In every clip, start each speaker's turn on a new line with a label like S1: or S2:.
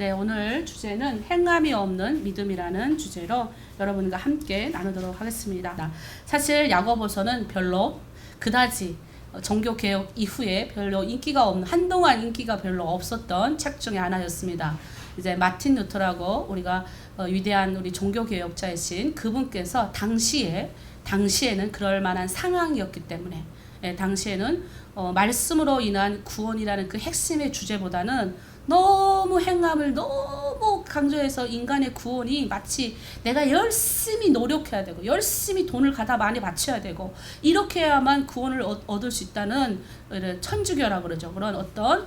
S1: 네, 오늘 주제는 행함이 없는 믿음이라는 주제로 여러분과 함께 나누도록 하겠습니다. 사실 야고보서는 별로 그다지 종교개혁 이후에 별로 인기가 없는, 한동안 인기가 별로 없었던 책 중에 하나였습니다. 이제 마틴 루터라고 우리가 위대한 우리 종교개혁자이신 그분께서 당시에는 그럴 만한 상황이었기 때문에, 당시에는 말씀으로 인한 구원이라는 그 핵심의 주제보다는 너무 행함을 너무 강조해서 인간의 구원이 마치 내가 열심히 노력해야 되고 열심히 돈을 갖다 많이 바쳐야 되고 이렇게 해야만 구원을 얻을 수 있다는 천주교라고 그러죠. 그런 어떤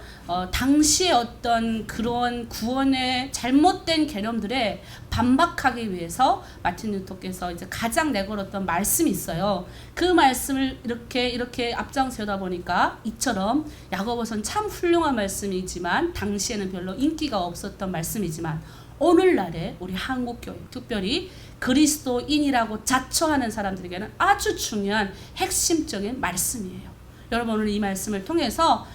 S1: 당시의 어떤 그런 구원의 잘못된 개념들에 반박하기 위해서 마틴 루터께서 이제 가장 내걸었던 말씀이 있어요. 그 말씀을 이렇게 앞장서다 보니까 이처럼 야고보서는 참 훌륭한 말씀이지만 당시에는 별로 인기가 없었던 말씀이지만 오늘날에 우리 한국교회, 특별히 그리스도인이라고 자처하는 사람들에게는 아주 중요한 핵심적인 말씀이에요. 여러분, 오늘 이 말씀을 통해서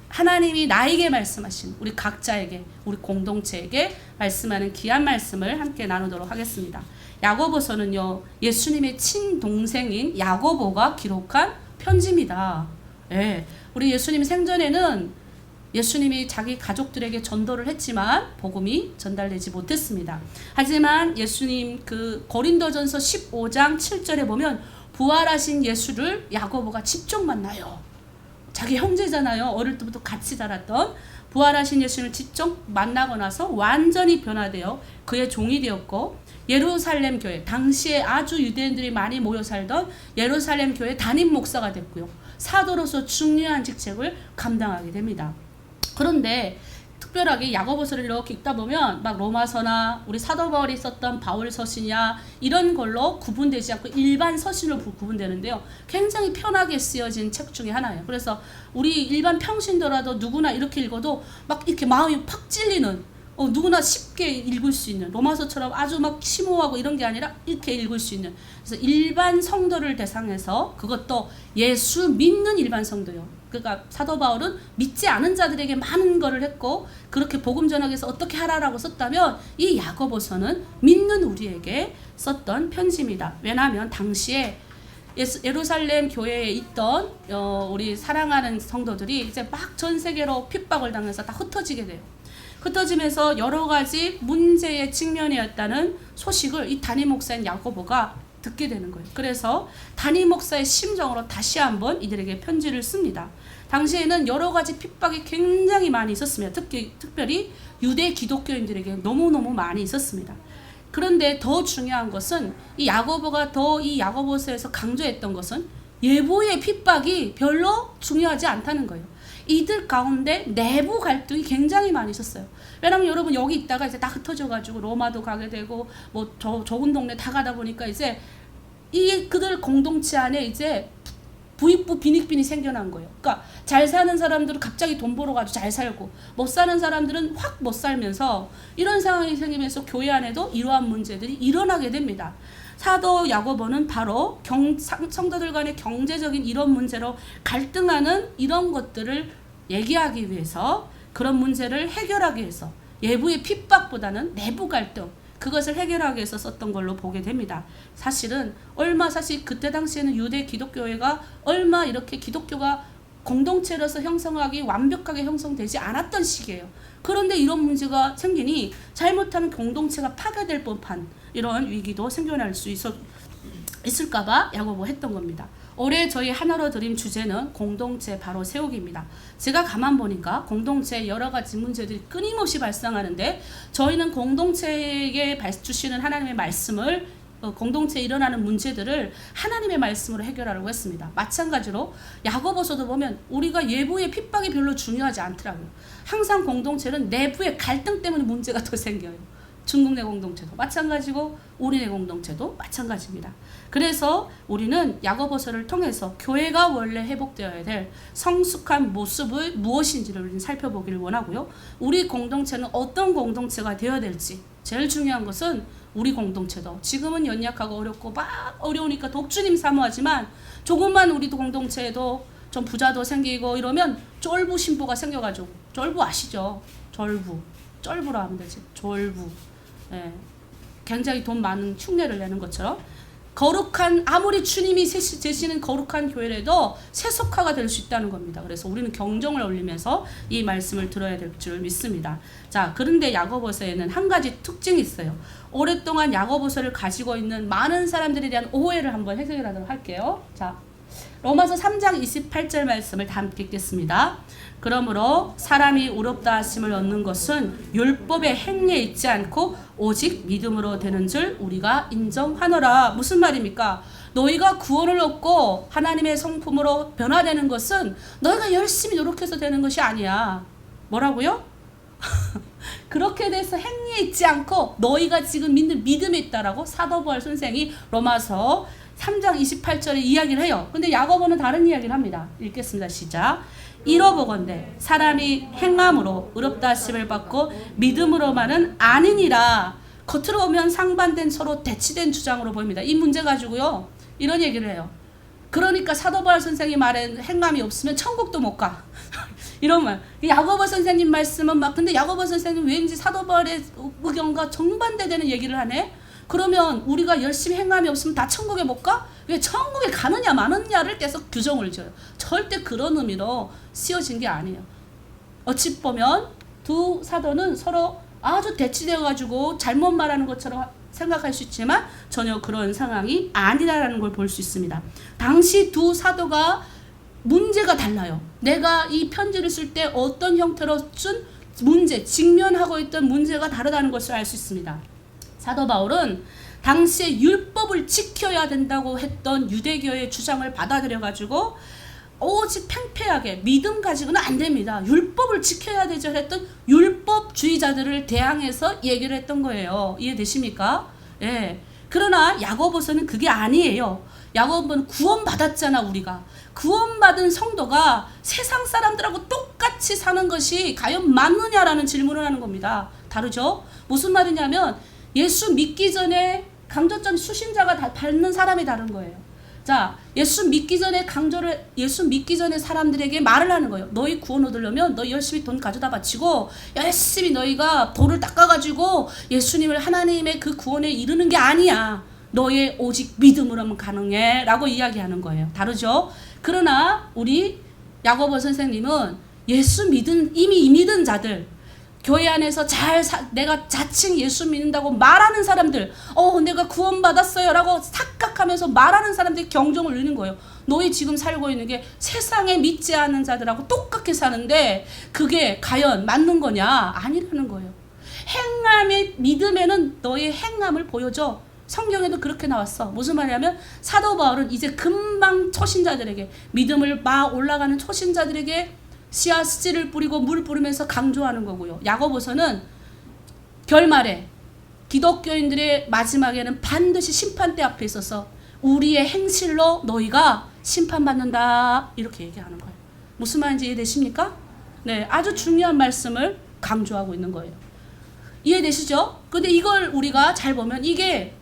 S1: 하나님이 나에게 말씀하신 우리 각자에게, 우리 공동체에게 말씀하는 귀한 말씀을 함께 나누도록 하겠습니다. 야고보서는요, 예수님의 친동생인 야고보가 기록한 편지입니다. 우리 예수님 생전에는 예수님이 자기 가족들에게 전도를 했지만 복음이 전달되지 못했습니다. 하지만 예수님 그 고린도전서 15장 7절에 보면 부활하신 예수를 야고보가 직접 만나요. 자기 형제잖아요. 어릴 때부터 같이 자랐던 부활하신 예수를 직접 만나고 나서 완전히 변화되어 그의 종이 되었고, 예루살렘 교회, 당시에 아주 유대인들이 많이 모여 살던 예루살렘 교회 담임 목사가 됐고요. 사도로서 중요한 직책을 감당하게 됩니다. 그런데 특별하게 야고보서를 이렇게 읽다 보면 막 로마서나 우리 사도 바울이 썼던 바울 서신이야 이런 걸로 구분되지 않고 일반 서신으로 구분되는데요. 굉장히 편하게 쓰여진 책 중에 하나예요. 그래서 우리 일반 평신도라도 누구나 이렇게 읽어도 막 이렇게 마음이 팍 찔리는, 누구나 쉽게 읽을 수 있는, 로마서처럼 아주 막 심오하고 이런 게 아니라 이렇게 읽을 수 있는, 그래서 일반 성도를 대상해서, 그것도 예수 믿는 일반 성도요. 그러니까 사도 바울은 믿지 않은 자들에게 많은 거를 했고 그렇게 복음 전하기 위해서 어떻게 하라라고 썼다면 이 야고보서는 믿는 우리에게 썼던 편지입니다. 왜냐하면 당시에 예루살렘 교회에 있던 우리 사랑하는 성도들이 이제 막 전 세계로 핍박을 당해서 다 흩어지게 돼요. 흩어지면서 여러 가지 문제의 측면이었다는 소식을 이 담임 목사인 야고보가 듣게 되는 거예요. 그래서 담임 목사의 심정으로 다시 한번 이들에게 편지를 씁니다. 당시에는 여러 가지 핍박이 굉장히 많이 있었습니다. 특별히 유대 기독교인들에게 너무너무 많이 있었습니다. 그런데 더 중요한 것은 이 야고보가 이 야고보서에서 강조했던 것은 예보의 핍박이 별로 중요하지 않다는 거예요. 이들 가운데 내부 갈등이 굉장히 많이 있었어요. 왜냐면 여러분 여기 있다가 이제 다 흩어져가지고 로마도 가게 되고 뭐 좋은 동네 다 가다 보니까 이제 그들 공동체 안에 이제 부익부 빈익빈이 생겨난 거예요. 그러니까 잘 사는 사람들은 갑자기 돈 벌어 가지고 잘 살고 못 사는 사람들은 확 못 살면서 이런 상황이 생기면서 교회 안에도 이러한 문제들이 일어나게 됩니다. 사도 야고보는 바로 성도들 간의 경제적인 이런 문제로 갈등하는 이런 것들을 얘기하기 위해서, 그런 문제를 해결하기 위해서 외부의 핍박보다는 내부 갈등, 그것을 해결하기 위해서 썼던 걸로 보게 됩니다. 사실 그때 당시에는 유대 기독교회가 얼마 이렇게 기독교가 공동체로서 형성하기 완벽하게 형성되지 않았던 시기예요. 그런데 이런 문제가 생기니 잘못하면 공동체가 파괴될 법한 이런 위기도 생겨날 수 있을까봐 야고보 했던 겁니다. 올해 저희 하나로 드림 주제는 공동체 바로 세우기입니다. 제가 가만 보니까 공동체에 여러 가지 문제들이 끊임없이 발생하는데 저희는 공동체에게 주시는 하나님의 말씀을, 공동체에 일어나는 문제들을 하나님의 말씀으로 해결하려고 했습니다. 마찬가지로 야고보서도 보면 우리가 외부의 핍박이 별로 중요하지 않더라고요. 항상 공동체는 내부의 갈등 때문에 문제가 더 생겨요. 중국 내 공동체도 마찬가지고 우리 내 공동체도 마찬가지입니다. 그래서 우리는 야고보서를 통해서 교회가 원래 회복되어야 될 성숙한 모습을 무엇인지를 우리는 살펴보기를 원하고요. 우리 공동체는 어떤 공동체가 되어야 될지, 제일 중요한 것은 우리 공동체도 지금은 연약하고 어렵고 막 어려우니까 독주님 사모하지만 조금만 우리 공동체에도 좀 부자도 생기고 이러면 쫄부 신부가 생겨가지고, 쫄부 아시죠? 쫄부. 쫄부라 하면 되지. 졸부. 예. 굉장히 돈 많은 흉내를 내는 것처럼 거룩한, 아무리 주님이 제시는 거룩한 교회라도 세속화가 될 수 있다는 겁니다. 그래서 우리는 경종을 울리면서 이 말씀을 들어야 될 줄 믿습니다. 자, 그런데 야고보서에는 한 가지 특징이 있어요. 오랫동안 야고보서를 가지고 있는 많은 사람들에 대한 오해를 한번 해결하도록 할게요. 자, 로마서 3장 28절 말씀을 다 함께 읽겠습니다. 그러므로 사람이 의롭다 하심을 얻는 것은 율법의 행위에 있지 않고 오직 믿음으로 되는 줄 우리가 인정하노라. 무슨 말입니까? 너희가 구원을 얻고 하나님의 성품으로 변화되는 것은 너희가 열심히 노력해서 되는 것이 아니야. 뭐라고요? 그렇게 돼서 행위에 있지 않고 너희가 지금 믿는 믿음에 있다라고 사도 바울 선생이 로마서 3장 28절에 이야기를 해요. 근데 야고보는 다른 이야기를 합니다. 읽겠습니다. 시작. 이러보건대 사람이 행함으로 의롭다 하심을 받고 믿음으로만은 아니니라. 겉으로 보면 상반된 서로 대치된 주장으로 보입니다. 이 문제 가지고요 이런 얘기를 해요. 그러니까 사도 바울 선생이 말한 행함이 없으면 천국도 못 가. 이러면 야고보 선생님 말씀은 막, 근데 야고보 선생님 왠지 사도 바울의 의견과 정반대되는 얘기를 하네. 그러면 우리가 열심히 행함이 없으면 다 천국에 못 가? 왜 천국에 가느냐 마느냐를 계속 규정을 줘요. 절대 그런 의미로 씌워진 게 아니에요. 어찌 보면 두 사도는 서로 아주 대치되어가지고 잘못 말하는 것처럼 생각할 수 있지만 전혀 그런 상황이 아니라는 걸 볼 수 있습니다. 당시 두 사도가 문제가 달라요. 내가 이 편지를 쓸 때 어떤 형태로 쓴 문제, 직면하고 있던 문제가 다르다는 것을 알 수 있습니다. 사도 바울은 당시에 율법을 지켜야 된다고 했던 유대교의 주장을 받아들여가지고 오직 팽팽하게 믿음 가지고는 안 됩니다. 율법을 지켜야 되죠 했던 율법주의자들을 대항해서 얘기를 했던 거예요. 이해되십니까? 예. 그러나 야고보서는 그게 아니에요. 야고보는 구원받았잖아. 우리가 구원받은 성도가 세상 사람들하고 똑같이 사는 것이 과연 맞느냐라는 질문을 하는 겁니다. 다르죠? 무슨 말이냐면 예수 믿기 전에 강조점 수신자가 받는 사람이 다른 거예요. 자, 예수 믿기 전에 예수 믿기 전에 사람들에게 말을 하는 거예요. 너희 구원 얻으려면 너희 열심히 돈 가져다 바치고 열심히 너희가 돌을 닦아가지고 예수님을 하나님의 그 구원에 이르는 게 아니야. 너의 오직 믿음으로만 가능해 라고 이야기하는 거예요. 다르죠? 그러나 우리 야고보 선생님은 이미 믿은 자들, 교회 안에서 내가 자칭 예수 믿는다고 말하는 사람들, 내가 구원받았어요 라고 착각하면서 말하는 사람들이 경종을 울리는 거예요. 너희 지금 살고 있는 게 세상에 믿지 않는 자들하고 똑같게 사는데 그게 과연 맞는 거냐? 아니라는 거예요. 행함의 믿음에는 너의 행함을 보여줘. 성경에도 그렇게 나왔어. 무슨 말이냐면 사도 바울은 이제 금방 초신자들에게, 믿음을 막 올라가는 초신자들에게 씨앗씨를 뿌리고 물 뿌리면서 강조하는 거고요. 야고보서는 결말에 기독교인들의 마지막에는 반드시 심판대 앞에 있어서 우리의 행실로 너희가 심판받는다 이렇게 얘기하는 거예요. 무슨 말인지 이해되십니까? 네, 아주 중요한 말씀을 강조하고 있는 거예요. 이해되시죠? 근데 이걸 우리가 잘 보면 이게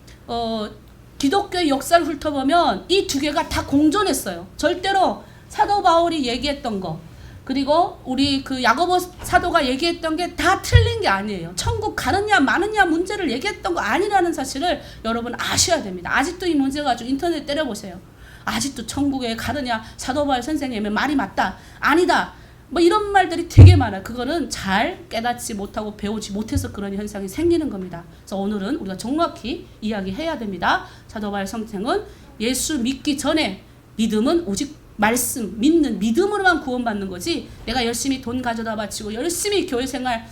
S1: 기독교의 역사를 훑어보면 이 두 개가 다 공존했어요. 절대로 사도 바울이 얘기했던 거 그리고 우리 그 야고보 사도가 얘기했던 게 다 틀린 게 아니에요. 천국 가느냐 마느냐 문제를 얘기했던 거 아니라는 사실을 여러분 아셔야 됩니다. 아직도 이 문제 가지고 인터넷 때려보세요. 아직도 천국에 가느냐 사도 바울 선생님의 말이 맞다 아니다 뭐 이런 말들이 되게 많아요. 그거는 잘 깨닫지 못하고 배우지 못해서 그런 현상이 생기는 겁니다. 그래서 오늘은 우리가 정확히 이야기해야 됩니다. 사도 바울 선생은 예수 믿기 전에 믿음은 오직 말씀, 믿는 믿음으로만 구원받는 거지 내가 열심히 돈 가져다 바치고 열심히 교회 생활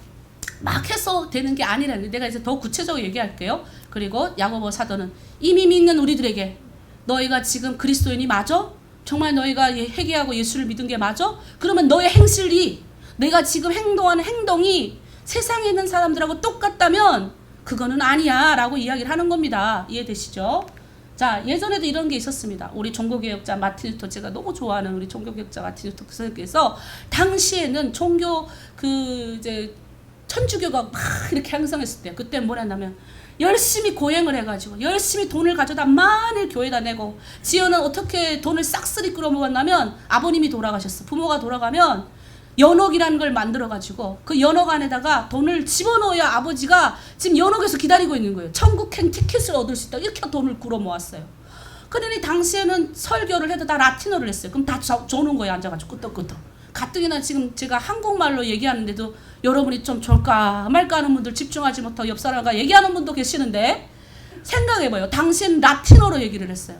S1: 막 해서 되는 게 아니라는 데 내가 이제 더 구체적으로 얘기할게요. 그리고 야고보 사도는 이미 믿는 우리들에게 너희가 지금 그리스도인이 맞아? 정말 너희가 회개하고 예수를 믿은 게 맞아? 그러면 너의 행실이 내가 지금 행동하는 행동이 세상에 있는 사람들하고 똑같다면 그거는 아니야 라고 이야기를 하는 겁니다. 이해되시죠? 자, 예전에도 이런 게 있었습니다. 우리 종교개혁자 마틴 루터, 제가 너무 좋아하는 우리 종교개혁자 마틴 루터 선생님께서 당시에는 종교 이제 천주교가 막 이렇게 향상했을 때 그때 뭐랬냐면 열심히 고행을 해가지고 열심히 돈을 가져다 많이 교회에다 내고 지연은 어떻게 돈을 싹쓸이 끌어모았냐면 아버님이 돌아가셨어. 부모가 돌아가면 연옥이라는 걸 만들어가지고 그 연옥 안에다가 돈을 집어넣어야 아버지가 지금 연옥에서 기다리고 있는 거예요. 천국행 티켓을 얻을 수 있다. 이렇게 돈을 끌어 모았어요. 그러니 당시에는 설교를 해도 다 라틴어를 했어요. 그럼 다 조는 거예요. 앉아가지고 끄떡끄떡. 가뜩이나 지금 제가 한국말로 얘기하는데도 여러분이 좀 좋을까 말까 하는 분들 집중하지 못하고 옆 사람과 얘기하는 분도 계시는데 생각해봐요. 당시엔 라틴어로 얘기를 했어요.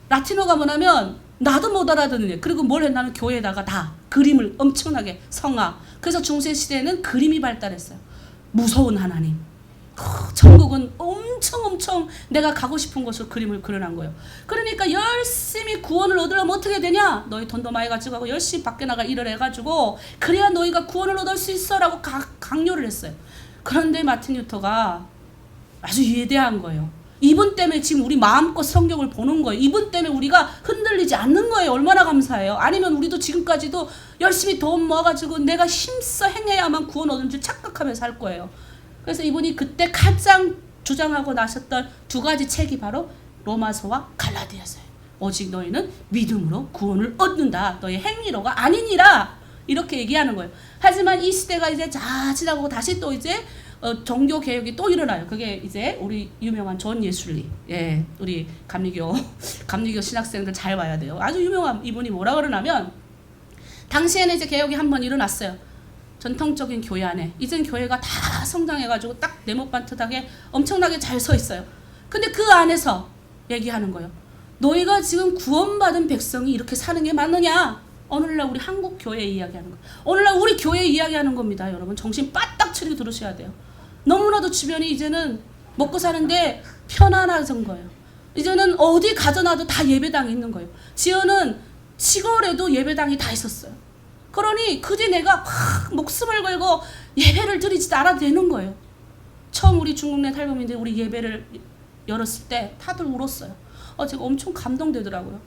S1: 라틴어가 뭐냐면 나도 못 알아듣는 애. 그리고 뭘 했냐면 교회에다가 다 그림을 엄청나게 성화. 그래서 중세시대에는 그림이 발달했어요. 무서운 하나님. 천국은 엄청 내가 가고 싶은 곳으로 그림을 그려놓은 거예요. 그러니까 열심히 구원을 얻으려면 어떻게 되냐? 너희 돈도 많이 가지고 하고 열심히 밖에 나가 일을 해가지고 그래야 너희가 구원을 얻을 수 있어 라고 강요를 했어요. 그런데 마틴 루터가 아주 위대한 거예요. 이분 때문에 지금 우리 마음껏 성경을 보는 거예요. 이분 때문에 우리가 흔들리지 않는 거예요. 얼마나 감사해요. 아니면 우리도 지금까지도 열심히 돈 모아가지고 내가 힘써 행해야만 구원 얻은 줄 착각하면서 살 거예요. 그래서 이분이 그때 가장 주장하고 나섰던 두 가지 책이 바로 로마서와 갈라디아서예요. 오직 너희는 믿음으로 구원을 얻는다. 너희 행위로가 아니니라. 이렇게 얘기하는 거예요. 하지만 이 시대가 이제 지나고 다시 또 이제 종교 개혁이 또 일어나요. 그게 이제 우리 유명한 존 예술리, 우리 감리교 신학생들 잘 봐야 돼요. 아주 유명한 이분이 뭐라 그러냐면 당시에는 이제 개혁이 한번 일어났어요. 전통적인 교회 안에 이젠 교회가 다 성장해가지고 딱 네모반듯하게 엄청나게 잘 서 있어요. 근데 그 안에서 얘기하는 거예요. 너희가 지금 구원받은 백성이 이렇게 사는 게 맞느냐? 오늘날 우리 한국 교회 이야기하는 거예요. 오늘날 우리 교회 이야기하는 겁니다. 여러분 정신 바짝 차리고 들으셔야 돼요. 너무나도 주변이 이제는 먹고 사는데 편안해진 거예요. 이제는 어디 가져놔도 다 예배당이 있는 거예요. 지연은 시골에도 예배당이 다 있었어요. 그러니 그뒤 내가 막 목숨을 걸고 예배를 드리지도 않아도 되는 거예요. 처음 우리 중국내 탈북민들이 우리 예배를 열었을 때 다들 울었어요. 제가 엄청 감동되더라고요.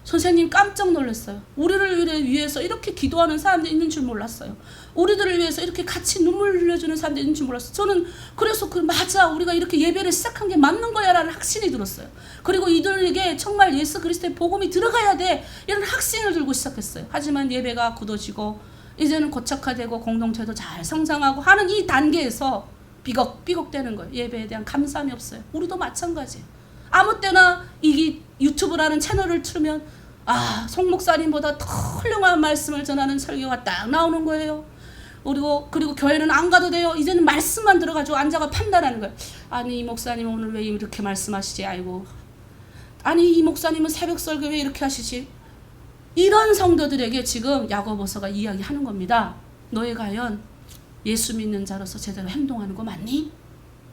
S1: 선생님 깜짝 놀랐어요. 우리를 위해서 이렇게 기도하는 사람들이 있는 줄 몰랐어요. 우리들을 위해서 이렇게 같이 눈물 흘려주는 사람들이 있는 줄 몰랐어요. 저는 그래서 맞아 우리가 이렇게 예배를 시작한 게 맞는 거야 라는 확신이 들었어요. 그리고 이들에게 정말 예수 그리스도의 복음이 들어가야 돼 이런 확신을 들고 시작했어요. 하지만 예배가 굳어지고 이제는 고착화되고 공동체도 잘 성장하고 하는 이 단계에서 삐걱삐걱대는 거예요. 예배에 대한 감사함이 없어요. 우리도 마찬가지예요. 아무 때나 이 유튜브라는 채널을 틀면 송 목사님보다 더 훌륭한 말씀을 전하는 설교가 딱 나오는 거예요. 그리고 교회는 안 가도 돼요. 이제는 말씀만 들어가지고 앉아가 판단하는 거예요. 아니 이 목사님은 오늘 왜 이렇게 말씀하시지? 아이고. 아니 이 목사님은 새벽 설교 왜 이렇게 하시지? 이런 성도들에게 지금 야고보서가 이야기하는 겁니다. 너희 과연 예수 믿는 자로서 제대로 행동하는 거 맞니?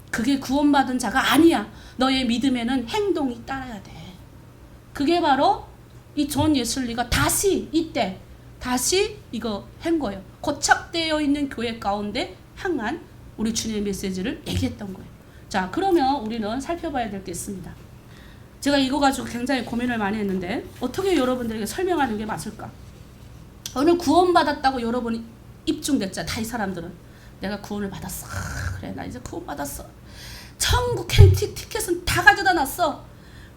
S1: 그게 구원받은 자가 아니야. 너의 믿음에는 행동이 따라야 돼. 그게 바로 이 존 예슬리가 다시 이때 다시 이거 한 거예요. 고착되어 있는 교회 가운데 향한 우리 주님의 메시지를 얘기했던 거예요. 자, 그러면 우리는 살펴봐야 될 게 있습니다. 제가 이거 가지고 굉장히 고민을 많이 했는데 어떻게 여러분들에게 설명하는 게 맞을까? 오늘 구원받았다고 여러분이 입증됐자 다 이 사람들은 내가 구원을 받았어. 그래 나 이제 구원받았어. 천국 티켓은 다 가져다 놨어.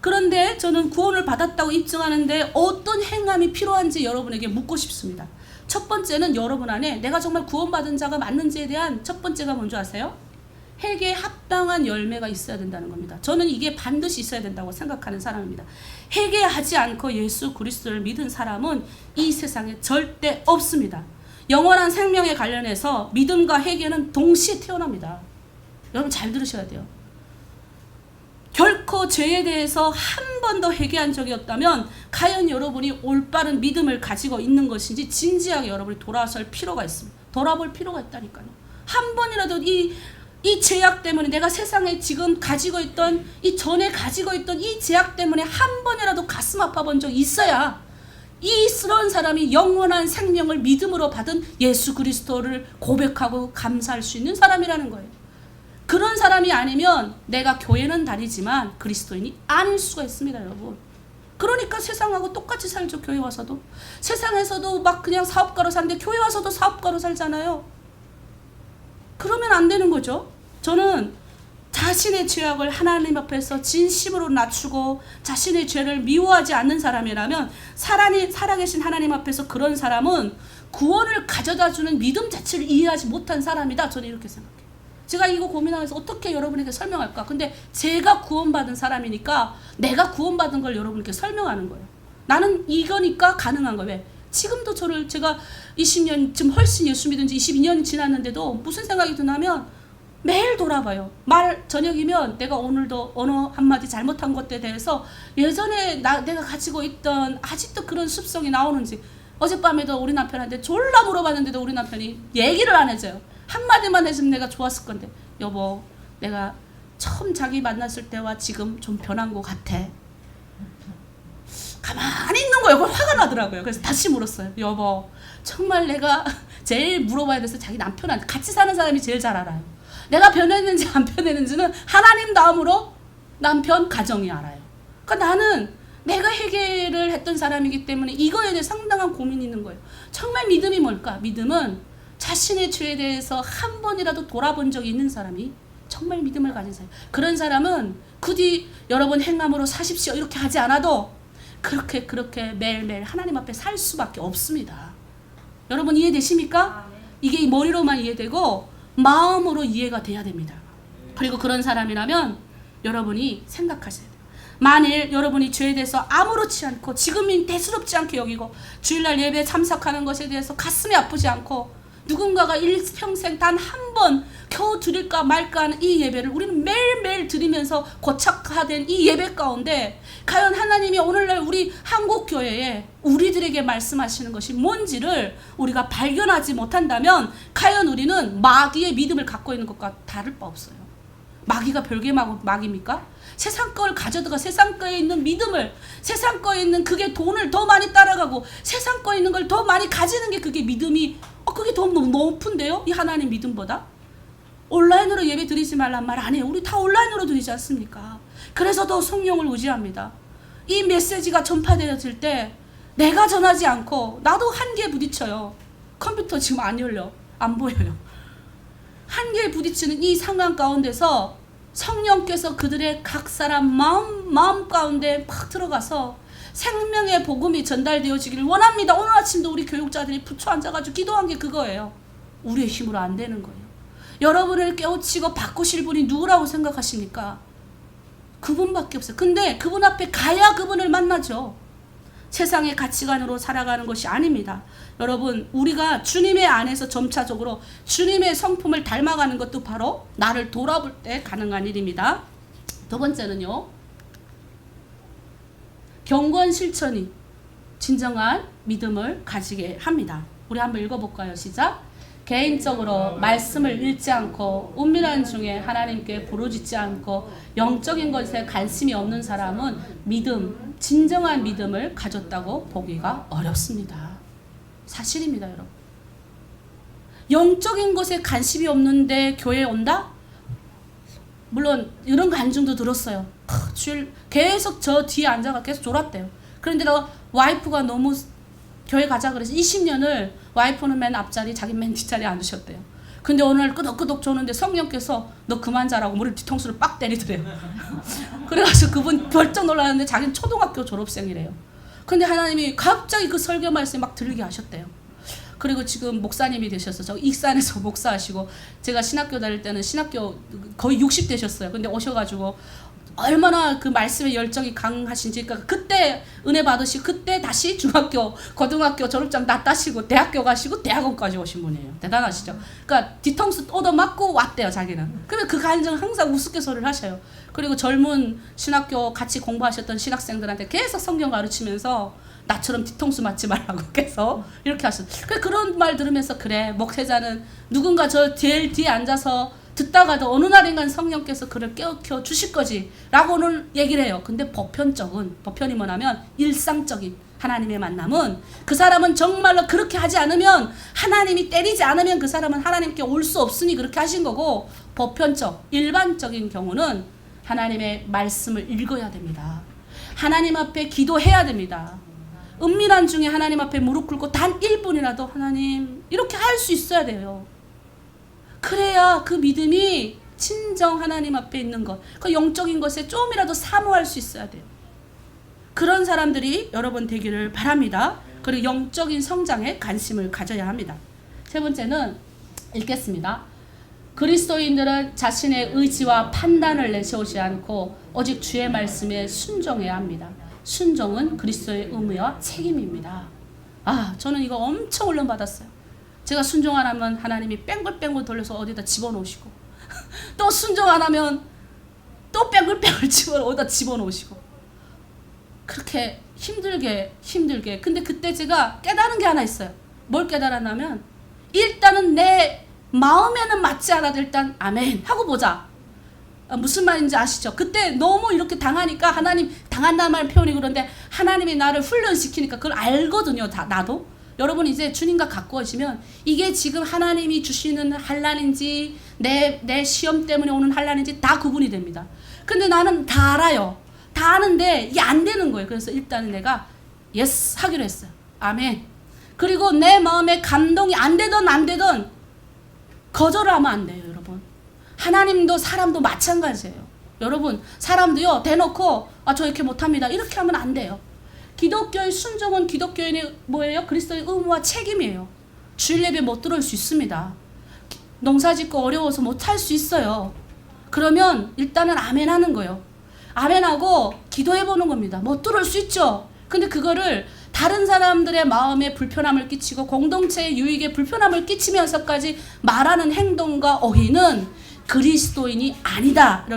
S1: 그런데 저는 구원을 받았다고 입증하는데 어떤 행함이 필요한지 여러분에게 묻고 싶습니다. 첫 번째는 여러분 안에 내가 정말 구원받은 자가 맞는지에 대한 첫 번째가 뭔지 아세요? 회개에 합당한 열매가 있어야 된다는 겁니다. 저는 이게 반드시 있어야 된다고 생각하는 사람입니다. 회개하지 않고 예수 그리스도를 믿은 사람은 이 세상에 절대 없습니다. 영원한 생명에 관련해서 믿음과 회개는 동시에 태어납니다. 여러분 잘 들으셔야 돼요. 결코 죄에 대해서 한 번도 회개한 적이 없다면 과연 여러분이 올바른 믿음을 가지고 있는 것인지 진지하게 여러분이 돌아설 필요가 있습니다. 돌아볼 필요가 있다니까요. 한 번이라도 이 제약 때문에 내가 세상에 지금 가지고 있던 이 전에 가지고 있던 이 제약 때문에 한 번이라도 가슴 아파 본 적이 있어야 이스러운 사람이 영원한 생명을 믿음으로 받은 예수 그리스도를 고백하고 감사할 수 있는 사람이라는 거예요. 그런 사람이 아니면 내가 교회는 다니지만 그리스도인이 아닐 수가 있습니다, 여러분. 그러니까 세상하고 똑같이 살죠, 교회 와서도. 세상에서도 막 그냥 사업가로 사는데 교회 와서도 사업가로 살잖아요. 그러면 안 되는 거죠. 저는 다 자신의 죄악을 하나님 앞에서 진심으로 낮추고 자신의 죄를 미워하지 않는 사람이라면 살아계신 하나님 앞에서 그런 사람은 구원을 가져다주는 믿음 자체를 이해하지 못한 사람이다. 저는 이렇게 생각해요. 제가 이거 고민하면서 어떻게 여러분에게 설명할까? 근데 제가 구원받은 사람이니까 내가 구원받은 걸 여러분께 설명하는 거예요. 나는 이거니까 가능한 거예요. 왜? 지금도 제가 20년, 지금 훨씬 예수 믿은 지 22년 지났는데도 무슨 생각이 드냐면 매일 돌아봐요. 저녁이면 내가 오늘도 어느 한마디 잘못한 것에 대해서 예전에 내가 가지고 있던 아직도 그런 습성이 나오는지, 어젯밤에도 우리 남편한테 졸라 물어봤는데도 우리 남편이 얘기를 안 해줘요. 한마디만 해주면 내가 좋았을 건데, 여보, 내가 처음 자기 만났을 때와 지금 좀 변한 것 같아. 가만히 있는 거예요. 그걸 화가 나더라고요. 그래서 다시 물었어요. 여보, 정말 내가 제일 물어봐야 돼서 자기 남편한테, 같이 사는 사람이 제일 잘 알아요. 내가 변했는지 안 변했는지는 하나님 다음으로 남편 가정이 알아요. 그러니까 나는 내가 해결을 했던 사람이기 때문에 이거에 대해 상당한 고민이 있는 거예요. 정말 믿음이 뭘까? 믿음은 자신의 죄에 대해서 한 번이라도 돌아본 적이 있는 사람이 정말 믿음을 가진 사람. 그런 사람은 굳이 여러분 행함으로 사십시오 이렇게 하지 않아도 그렇게 매일매일 하나님 앞에 살 수밖에 없습니다. 여러분 이해되십니까? 이게 머리로만 이해되고 마음으로 이해가 돼야 됩니다. 그리고 그런 사람이라면 여러분이 생각하셔야 돼요. 만일 여러분이 죄에 대해서 아무렇지 않고 지금은 대수롭지 않게 여기고 주일날 예배에 참석하는 것에 대해서 가슴이 아프지 않고 누군가가 일평생 단 한 번 겨우 드릴까 말까 하는 이 예배를 우리는 매일매일 드리면서 고착화된 이 예배 가운데 과연 하나님이 오늘날 우리 한국교회에 우리들에게 말씀하시는 것이 뭔지를 우리가 발견하지 못한다면 과연 우리는 마귀의 믿음을 갖고 있는 것과 다를 바 없어요. 마귀가 별개 마귀입니까? 세상 걸 가져다가 세상 거에 있는 믿음을, 세상 거에 있는 그게 돈을 더 많이 따라가고 세상 거에 있는 걸 더 많이 가지는 게 그게 믿음이 그게 더 높은데요? 이 하나님 믿음보다? 온라인으로 예배 드리지 말란 말 안 해요. 우리 다 온라인으로 드리지 않습니까? 그래서 더 성령을 의지합니다. 이 메시지가 전파되어질 때 내가 전하지 않고 나도 한계에 부딪혀요. 컴퓨터 지금 안 열려. 안 보여요. 한계에 부딪히는 이 상황 가운데서 성령께서 그들의 각 사람 마음 가운데 팍 들어가서 생명의 복음이 전달되어지기를 원합니다. 오늘 아침도 우리 교육자들이 붙여 앉아가지고 기도한 게 그거예요. 우리의 힘으로 안 되는 거예요. 여러분을 깨우치고 바꾸실 분이 누구라고 생각하십니까? 그분밖에 없어요. 근데 그분 앞에 가야 그분을 만나죠. 세상의 가치관으로 살아가는 것이 아닙니다. 여러분, 우리가 주님의 안에서 점차적으로 주님의 성품을 닮아가는 것도 바로 나를 돌아볼 때 가능한 일입니다. 두 번째는요, 경건 실천이 진정한 믿음을 가지게 합니다. 우리 한번 읽어볼까요? 시작. 개인적으로 말씀을 읽지 않고 은밀한 중에 하나님께 부르짖지 않고 영적인 것에 관심이 없는 사람은 진정한 믿음을 가졌다고 보기가 어렵습니다. 사실입니다, 여러분. 영적인 것에 관심이 없는데 교회에 온다? 물론 이런 간증도 들었어요. 주일 계속 저 뒤에 앉아가 계속 졸았대요. 그런데 와이프가 너무 교회 가자 그래서 20년을 와이프는 맨 앞자리, 자기 맨 뒷자리에 앉으셨대요. 근데 오늘 끄덕끄덕 조는데 성령께서 너 그만 자라고 머리 뒤통수를 빡 때리더래요. 그래가지고 그분 벌쩍 놀랐는데 자기는 초등학교 졸업생이래요. 근데 하나님이 갑자기 그 설교 말씀이 막 들리게 하셨대요. 그리고 지금 목사님이 되셔서 저 익산에서 목사하시고, 제가 신학교 다닐 때는 신학교 거의 60 되셨어요. 근데 오셔가지고 얼마나 그 말씀의 열정이 강하신지, 그러니까 그때 은혜 받으시고 그때 다시 중학교, 고등학교 졸업장 다 따시고 대학교 가시고 대학원까지 오신 분이에요. 대단하시죠? 그러니까 뒤통수 얻어맞고 왔대요, 자기는. 그러면 그 간증을 항상 우스갯소리를 하셔요. 그리고 젊은 신학교 같이 공부하셨던 신학생들한테 계속 성경 가르치면서 나처럼 뒤통수 맞지 말라고 계속 이렇게 하셨어요. 그런 말 들으면서 그래, 목회자는 누군가 저 제일 뒤에 앉아서 듣다가도 어느 날인간 성령께서 그를 깨우쳐 주실 거지 라고는 얘기를 해요. 근데 보편이 뭐냐면 일상적인 하나님의 만남은, 그 사람은 정말로 그렇게 하지 않으면, 하나님이 때리지 않으면 그 사람은 하나님께 올 수 없으니 그렇게 하신 거고, 일반적인 경우는 하나님의 말씀을 읽어야 됩니다. 하나님 앞에 기도해야 됩니다. 은밀한 중에 하나님 앞에 무릎 꿇고 단 1분이라도 하나님 이렇게 할 수 있어야 돼요. 그래야 그 믿음이 친정 하나님 앞에 있는 것, 그 영적인 것에 좀이라도 사모할 수 있어야 돼요. 그런 사람들이 여러분 되기를 바랍니다. 그리고 영적인 성장에 관심을 가져야 합니다. 세 번째는 읽겠습니다. 그리스도인들은 자신의 의지와 판단을 내세우지 않고 오직 주의 말씀에 순종해야 합니다. 순종은 그리스도의 의무와 책임입니다. 저는 이거 엄청 훈련받았어요. 제가 순종 안 하면 하나님이 뺑글뺑글 돌려서 어디다 집어넣으시고 또 순종 안 하면 또 뺑글뺑글 어디다 집어넣으시고 그렇게 힘들게 근데 그때 제가 깨달은 게 하나 있어요. 뭘 깨달았냐면 일단은 내 마음에는 맞지 않아도 일단 아멘 하고 보자. 무슨 말인지 아시죠? 그때 너무 이렇게 당하니까 하나님, 당한다는 말 표현이 그런데 하나님이 나를 훈련시키니까 그걸 알거든요. 나도. 여러분 이제 주님과 가까워지면 이게 지금 하나님이 주시는 환난인지 내 시험 때문에 오는 환난인지 다 구분이 됩니다. 근데 나는 다 알아요. 다 아는데 이게 안 되는 거예요. 그래서 일단은 내가 예스 하기로 했어요. 아멘. 그리고 내 마음에 감동이 안 되던 거절을 하면 안 돼요, 여러분. 하나님도 사람도 마찬가지예요. 여러분, 사람도요, 대놓고, 저 이렇게 못합니다. 이렇게 하면 안 돼요. 기독교의 순종은 기독교인의 뭐예요? 그리스도의 의무와 책임이에요. 주일 예배 못 들어올 수 있습니다. 농사 짓고 어려워서 못 할 수 있어요. 그러면 일단은 아멘 하는 거예요. 아멘하고 기도해 보는 겁니다. 못 들어올 수 있죠. 근데 그거를 다른 사람들의 마음에 불편함을 끼치고 공동체의 유익에 불편함을 끼치면서까지 말하는 행동과 어휘는 그리스도인이 아니다.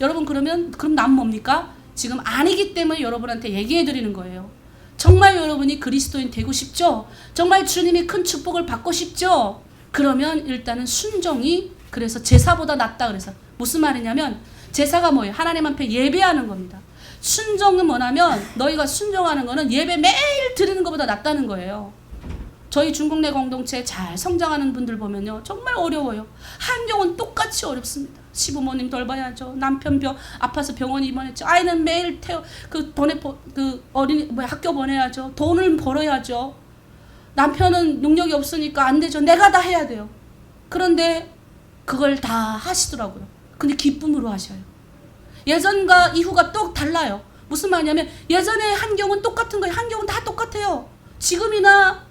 S1: 여러분 그럼 난 뭡니까? 지금 아니기 때문에 여러분한테 얘기해 드리는 거예요. 정말 여러분이 그리스도인 되고 싶죠? 정말 주님이 큰 축복을 받고 싶죠? 그러면 일단은 순종이 그래서 제사보다 낫다 그래서 무슨 말이냐면 제사가 뭐예요? 하나님 앞에 예배하는 겁니다. 순종은 뭐냐면 너희가 순종하는 거는 예배 매일 드리는 것보다 낫다는 거예요. 저희 중국내 공동체 잘 성장하는 분들 보면요. 정말 어려워요. 환경은 똑같이 어렵습니다. 시부모님 돌봐야죠. 남편 아파서 병원 입원했죠. 아이는 매일 학교 보내야죠. 돈을 벌어야죠. 남편은 능력이 없으니까 안 되죠. 내가 다 해야 돼요. 그런데 그걸 다 하시더라고요. 근데 기쁨으로 하셔요. 예전과 이후가 또 달라요. 무슨 말이냐면 예전의 환경은 똑같은 거예요. 환경은 다 똑같아요. 지금이나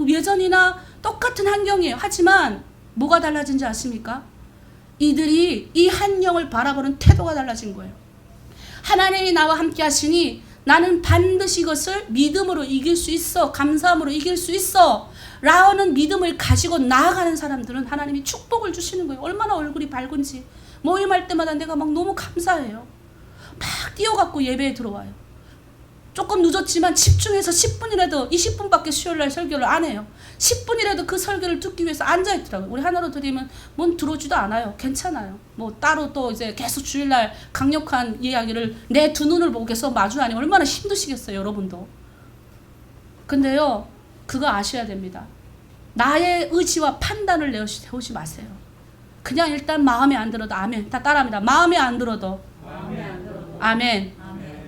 S1: 예전이나 똑같은 환경이에요. 하지만 뭐가 달라진지 아십니까? 이들이 이 환경을 바라보는 태도가 달라진 거예요. 하나님이 나와 함께 하시니 나는 반드시 이것을 믿음으로 이길 수 있어. 감사함으로 이길 수 있어. 라는 믿음을 가지고 나아가는 사람들은 하나님이 축복을 주시는 거예요. 얼마나 얼굴이 밝은지. 모임할 때마다 내가 막 너무 감사해요. 막 뛰어갖고 예배에 들어와요. 조금 늦었지만 집중해서 10분이라도 20분밖에 수요일날 설교를 안 해요. 10분이라도 그 설교를 듣기 위해서 앉아있더라고요. 우리 하나로 드리면 뭔 들어오지도 않아요. 괜찮아요. 뭐 따로 또 이제 계속 주일날 강력한 이야기를 내 두 눈을 보고 계속 마주하니 얼마나 힘드시겠어요, 여러분도. 근데요, 그거 아셔야 됩니다. 나의 의지와 판단을 세우지 마세요. 그냥 일단 마음에 안 들어도 아멘. 다 따라합니다. 마음에 안 들어도 아멘.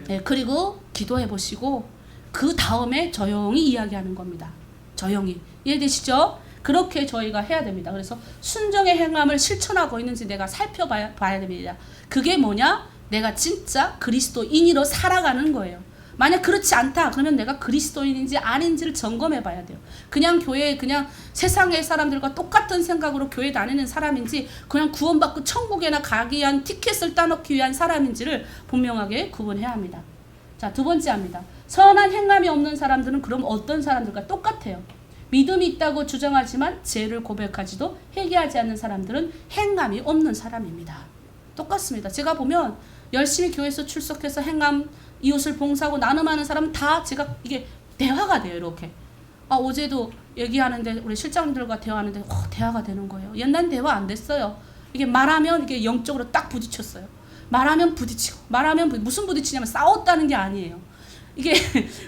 S1: 네, 그리고 기도해 보시고 그 다음에 조용히 이야기하는 겁니다. 조용히. 이해되시죠? 그렇게 저희가 해야 됩니다. 그래서 순종의 행함을 실천하고 있는지 내가 살펴봐야 됩니다. 그게 뭐냐? 내가 진짜 그리스도인으로 살아가는 거예요. 만약 그렇지 않다 그러면 내가 그리스도인인지 아닌지를 점검해 봐야 돼요. 그냥 교회에 그냥 세상의 사람들과 똑같은 생각으로 교회 다니는 사람인지 그냥 구원받고 천국에나 가기 위한 티켓을 따놓기 위한 사람인지를 분명하게 구분해야 합니다. 자, 두 번째 합니다. 선한 행함이 없는 사람들은 그럼 어떤 사람들과 똑같아요. 믿음이 있다고 주장하지만 죄를 고백하지도 회개하지 않는 사람들은 행함이 없는 사람입니다. 똑같습니다. 제가 보면 열심히 교회에서 출석해서 행함 이웃을 봉사하고 나눔하는 사람은 다 제가 이게 대화가 돼요. 이렇게. 어제도 얘기하는데 우리 실장님들과 대화하는데 대화가 되는 거예요. 옛날 대화 안 됐어요. 이게 말하면 이게 영적으로 딱 부딪혔어요. 말하면 부딪히고 무슨 부딪히냐면 싸웠다는 게 아니에요. 이게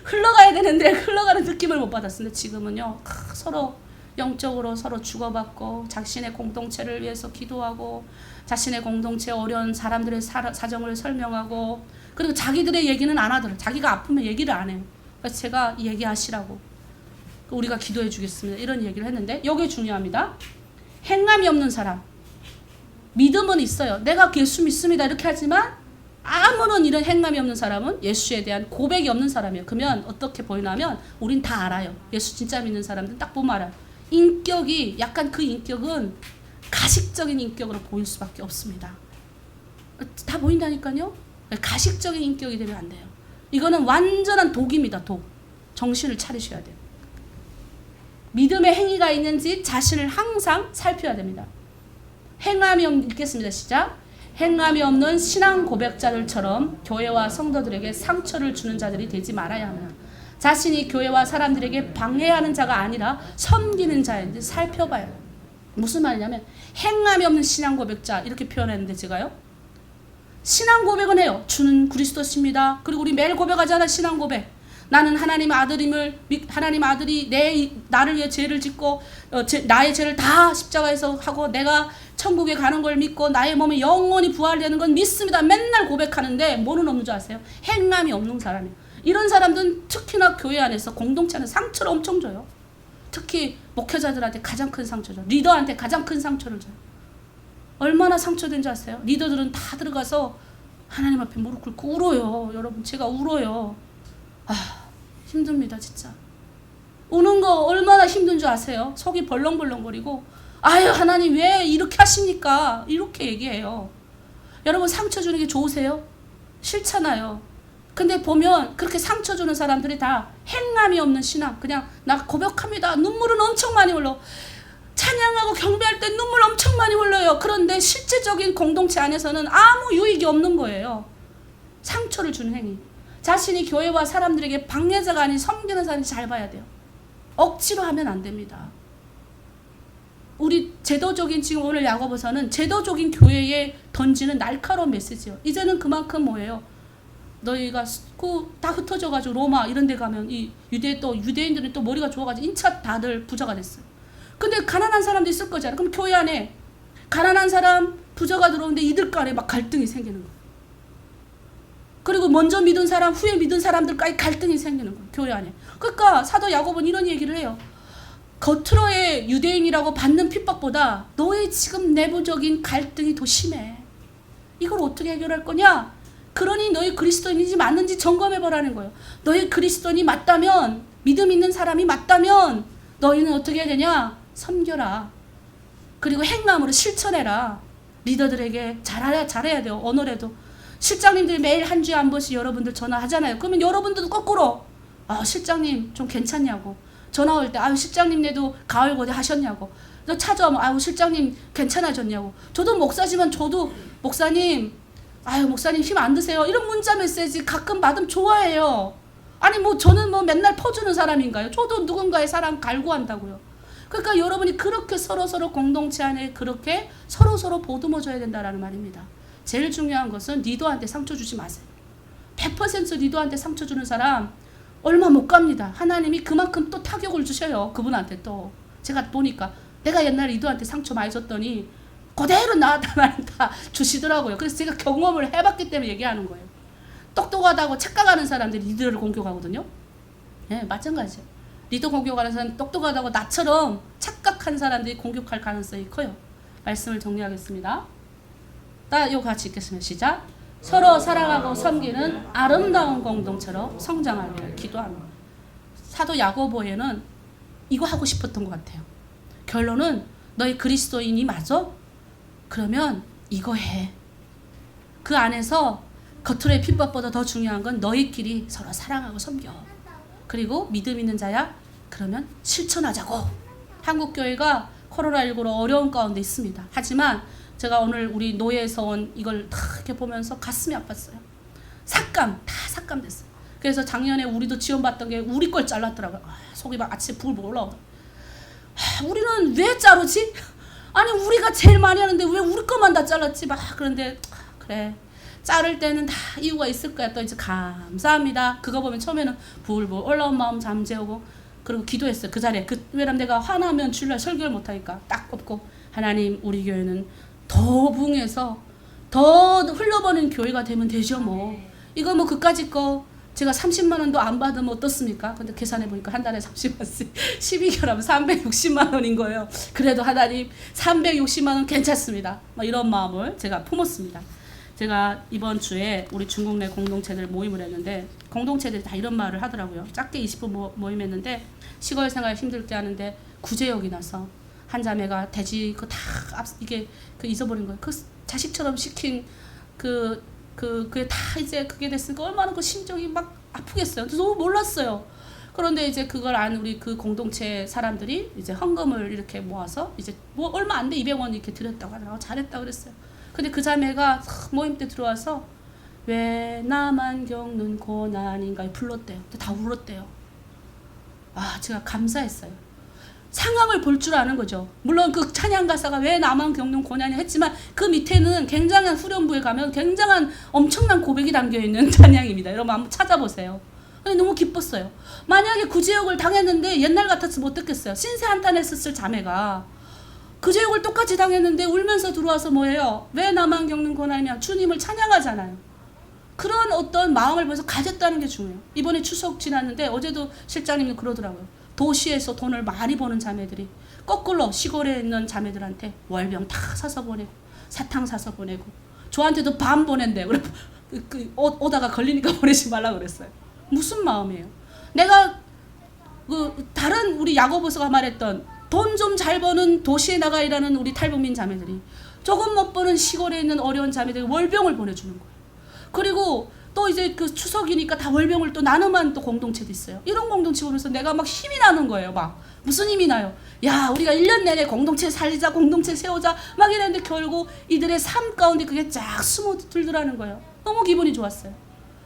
S1: 흘러가야 되는데 흘러가는 느낌을 못 받았는데 지금은요. 서로 영적으로 서로 주고받고 자신의 공동체를 위해서 기도하고 자신의 공동체 어려운 사람들의 사정을 설명하고 그리고 자기들의 얘기는 안 하더라고요. 자기가 아프면 얘기를 안 해요. 그래서 제가 얘기하시라고 우리가 기도해 주겠습니다. 이런 얘기를 했는데 이게 중요합니다. 행함이 없는 사람. 믿음은 있어요. 내가 예수 믿습니다 이렇게 하지만 아무런 이런 행함이 없는 사람은 예수에 대한 고백이 없는 사람이에요. 그러면 어떻게 보이냐면 우린 다 알아요. 예수 진짜 믿는 사람들은 딱 보면 알아요. 인격이 약간 그 인격은 가식적인 인격으로 보일 수밖에 없습니다. 다 보인다니까요. 가식적인 인격이 되면 안 돼요. 이거는 완전한 독입니다. 독. 정신을 차리셔야 돼요. 믿음의 행위가 있는지 자신을 항상 살펴야 됩니다. 행함이 없는, 읽겠습니다. 시작. 행함이 없는 신앙 고백자들처럼 교회와 성도들에게 상처를 주는 자들이 되지 말아야 합니다. 자신이 교회와 사람들에게 방해하는 자가 아니라 섬기는 자인지 살펴봐요. 무슨 말이냐면 행함이 없는 신앙 고백자 이렇게 표현했는데 제가요. 신앙 고백은 해요. 주는 그리스도십니다. 그리고 우리 매일 고백하잖아. 신앙 고백. 나는 하나님 아들임을 하나님 아들이 나를 위해 죄를 짓고 나의 죄를 다 십자가에서 하고 내가 천국에 가는 걸 믿고 나의 몸에 영원히 부활되는 건 믿습니다. 맨날 고백하는데 뭐는 없는 줄 아세요? 행함이 없는 사람이에요. 이런 사람들은 특히나 교회 안에서 공동체 안에서 상처를 엄청 줘요. 특히 목회자들한테 가장 큰 상처죠. 리더한테 가장 큰 상처를 줘요. 얼마나 상처된 줄 아세요? 리더들은 다 들어가서 하나님 앞에 무릎 꿇고 울어요. 여러분 제가 울어요. 힘듭니다 진짜. 우는 거 얼마나 힘든 줄 아세요? 속이 벌렁벌렁거리고 아유 하나님 왜 이렇게 하십니까? 이렇게 얘기해요. 여러분 상처 주는 게 좋으세요? 싫잖아요. 근데 보면 그렇게 상처 주는 사람들이 다 행함이 없는 신앙. 그냥 나 고백합니다. 눈물은 엄청 많이 흘러. 찬양하고 경배할 때 눈물 엄청 많이 흘러요. 그런데 실제적인 공동체 안에서는 아무 유익이 없는 거예요. 상처를 주는 행위. 자신이 교회와 사람들에게 방해자가 아닌 섬기는 사람인지 잘 봐야 돼요. 억지로 하면 안 됩니다. 우리 제도적인 지금 오늘 야고보서는 제도적인 교회에 던지는 날카로운 메시지예요. 이제는 그만큼 뭐예요? 너희가 다 흩어져가지고 로마 이런 데 가면 이 유대인들은 또 머리가 좋아가지고 인차 다들 부자가 됐어요. 근데 가난한 사람도 있을 거잖아요. 그럼 교회 안에 가난한 사람 부자가 들어오는데 이들 간에 막 갈등이 생기는 거예요. 그리고 먼저 믿은 사람, 후에 믿은 사람들까지 갈등이 생기는 거예요. 교회 안에. 그러니까 사도 야고보는 이런 얘기를 해요. 겉으로의 유대인이라고 받는 핍박보다 너의 지금 내부적인 갈등이 더 심해. 이걸 어떻게 해결할 거냐? 그러니 너희 그리스도인인지 맞는지 점검해보라는 거예요. 너희 그리스도인이 맞다면, 믿음 있는 사람이 맞다면 너희는 어떻게 해야 되냐? 섬겨라. 그리고 행함으로 실천해라. 리더들에게 잘해야 돼요. 오늘에도. 실장님들이 매일 한 주에 한 번씩 여러분들 전화하잖아요. 그러면 여러분들도 거꾸로 실장님 좀 괜찮냐고 전화 올 때 실장님네도 가을 고대 하셨냐고 너 찾아오면 실장님 괜찮아졌냐고 저도 목사지만 저도 목사님 힘 안 드세요 이런 문자 메시지 가끔 받으면 좋아해요. 아니 저는 맨날 퍼주는 사람인가요? 저도 누군가의 사랑 갈구한다고요. 그러니까 여러분이 그렇게 서로 공동체 안에 그렇게 서로 보듬어줘야 된다라는 말입니다. 제일 중요한 것은 리더한테 상처 주지 마세요. 100% 리더한테 상처 주는 사람 얼마 못 갑니다. 하나님이 그만큼 또 타격을 주셔요. 그분한테 또. 제가 보니까 내가 옛날에 리더한테 상처 많이 줬더니 그대로 나한테 다 주시더라고요. 그래서 제가 경험을 해봤기 때문에 얘기하는 거예요. 똑똑하다고 착각하는 사람들이 리더를 공격하거든요. 네, 마찬가지예요. 리더 공격하는 사람 똑똑하다고 나처럼 착각한 사람들이 공격할 가능성이 커요. 말씀을 정리하겠습니다. 이거 같이 읽겠습니다. 시작. 서로 사랑하고 섬기는 아름다운 공동체로 성장하기를 기도합니다. 사도 야고보에는 이거 하고 싶었던 것 같아요. 결론은 너희 그리스도인이 맞아? 그러면 이거 해. 그 안에서 겉으로의 핍박보다 더 중요한 건 너희끼리 서로 사랑하고 섬겨. 그리고 믿음 있는 자야? 그러면 실천하자고. 한국교회가 코로나19로 어려운 가운데 있습니다. 하지만 제가 오늘 우리 노예에서 온 이걸 다 이렇게 보면서 가슴이 아팠어요. 다 삭감됐어요. 그래서 작년에 우리도 지원받던 게 우리 걸 잘랐더라고요. 속이 막 아침에 부글부글 올라오더라고요. 우리는 왜 자르지? 아니 우리가 제일 많이 하는데 왜 우리 것만 다 잘랐지? 그런데 그래 자를 때는 다 이유가 있을 거야. 또 이제 감사합니다. 그거 보면 처음에는 부글부글 올라온 마음 잠재우고 그리고 기도했어요. 그 자리에. 왜냐면 내가 화나면 주일날 설교를 못하니까 딱 엎고 하나님 우리 교회는 더 부흥해서 더 흘러버리는 교회가 되면 되죠 뭐. 이거 그까짓 거 제가 30만 원도 안 받으면 어떻습니까? 근데 계산해 보니까 한 달에 30만씩 12개월하면 360만 원인 거예요. 그래도 하나님 360만 원 괜찮습니다. 이런 마음을 제가 품었습니다. 제가 이번 주에 우리 중국 내 공동체들 모임을 했는데 공동체들이 다 이런 말을 하더라고요. 작게 20분 모임했는데 시골 생활 힘들게 하는데 구제역이 나서 한 자매가 돼지 이게 잊어버린 거예요. 그 자식처럼 시킨 그게 다 이제 그게 됐으니까 얼마나 그 심정이 막 아프겠어요. 그래서 너무 몰랐어요. 그런데 이제 그걸 안 우리 그 공동체 사람들이 이제 헌금을 이렇게 모아서 이제 뭐 얼마 안 돼 200원 이렇게 드렸다고 하더라고. 잘했다 그랬어요. 근데 그 자매가 모임 때 들어와서 왜 나만 겪는 고난인가 불렀대요. 다 울었대요. 아, 제가 감사했어요. 상황을 볼 줄 아는 거죠. 물론 그 찬양 가사가 왜 나만 겪는 고난이 했지만 그 밑에는 굉장한 후렴부에 가면 굉장한 엄청난 고백이 담겨있는 찬양입니다. 여러분 한번 찾아보세요. 근데 너무 기뻤어요. 만약에 구제역을 당했는데 옛날 같았으면 어떻겠어요. 신세 한탄했었을 자매가 구제역을 똑같이 당했는데 울면서 들어와서 뭐예요? 왜 나만 겪는 고난이냐? 주님을 찬양하잖아요. 그런 어떤 마음을 벌써 가졌다는 게 중요해요. 이번에 추석 지났는데 어제도 실장님이 그러더라고요. 도시에서 돈을 많이 버는 자매들이 거꾸로 시골에 있는 자매들한테 월병 다 사서 보내고 사탕 사서 보내고 저한테도 반 보낸대요. 그래 오다가 걸리니까 보내지 말라고 그랬어요. 무슨 마음이에요? 내가 다른 우리 야고보서가 말했던 돈 좀 잘 버는 도시에 나가 일하는 우리 탈북민 자매들이 조금 못 버는 시골에 있는 어려운 자매들이 월병을 보내주는 거예요. 그리고 또 이제 그 추석이니까 다 월병을 또 나눔한 또 공동체도 있어요. 이런 공동체 보면서 내가 막 힘이 나는 거예요. 막 무슨 힘이 나요? 야, 우리가 1년 내내 공동체 살리자, 공동체 세우자 막 이랬는데 결국 이들의 삶 가운데 그게 쫙 스며들더라는 거예요. 너무 기분이 좋았어요.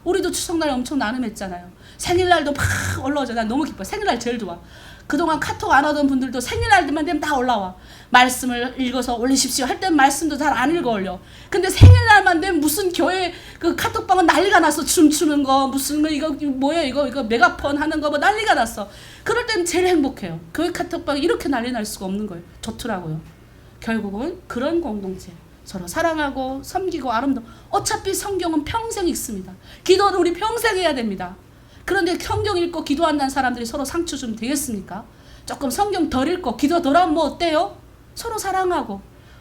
S1: 우리도 추석날 엄청 나눔했잖아요. 생일날도 막 올라오죠. 난 너무 기뻐요. 생일날 제일 좋아. 그동안 카톡 안 하던 분들도 생일날만 되면 다 올라와. 말씀을 읽어서 올리십시오 할 땐 말씀도 잘 안 읽어 올려. 근데 생일날만 되면 무슨 교회 그 카톡방은 난리가 났어. 춤추는 거 무슨 이거 뭐야 이거 메가폰 하는 거 뭐 난리가 났어. 그럴 땐 제일 행복해요. 교회 카톡방이 이렇게 난리 날 수가 없는 거예요. 좋더라고요. 결국은 그런 공동체 서로 사랑하고 섬기고 아름다워. 어차피 성경은 평생 읽습니다. 기도는 우리 평생 해야 됩니다. 그런데 성경 읽고 기도한다는 사람들이 서로 상처 주면 되겠습니까? 조금 성경 덜 읽고 기도 덜 하면 뭐 어때요? 서로 사랑하고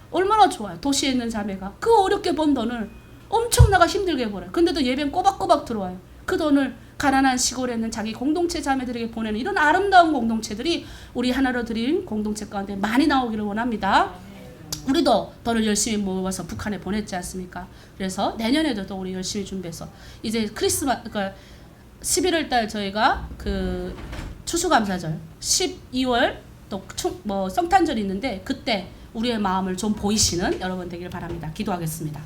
S1: 얼마나 좋아요. 도시에 있는 자매가 그 어렵게 번 돈을 엄청나게 힘들게 벌어요. 근데도 예배는 꼬박꼬박 들어와요. 그 돈을 가난한 시골에 있는 자기 공동체 자매들에게 보내는 이런 아름다운 공동체들이 우리 하나로 드린 공동체 가운데 많이 나오기를 원합니다. 우리도 돈을 열심히 모아서 북한에 보냈지 않습니까? 그래서 내년에도 또 우리 열심히 준비해서 이제 크리스마스 그러니까 11월 달 저희가 그 추수감사절 12월 또 성탄절이 있는데 그때 우리의 마음을 좀 보이시는 여러분 되길 바랍니다. 기도하겠습니다.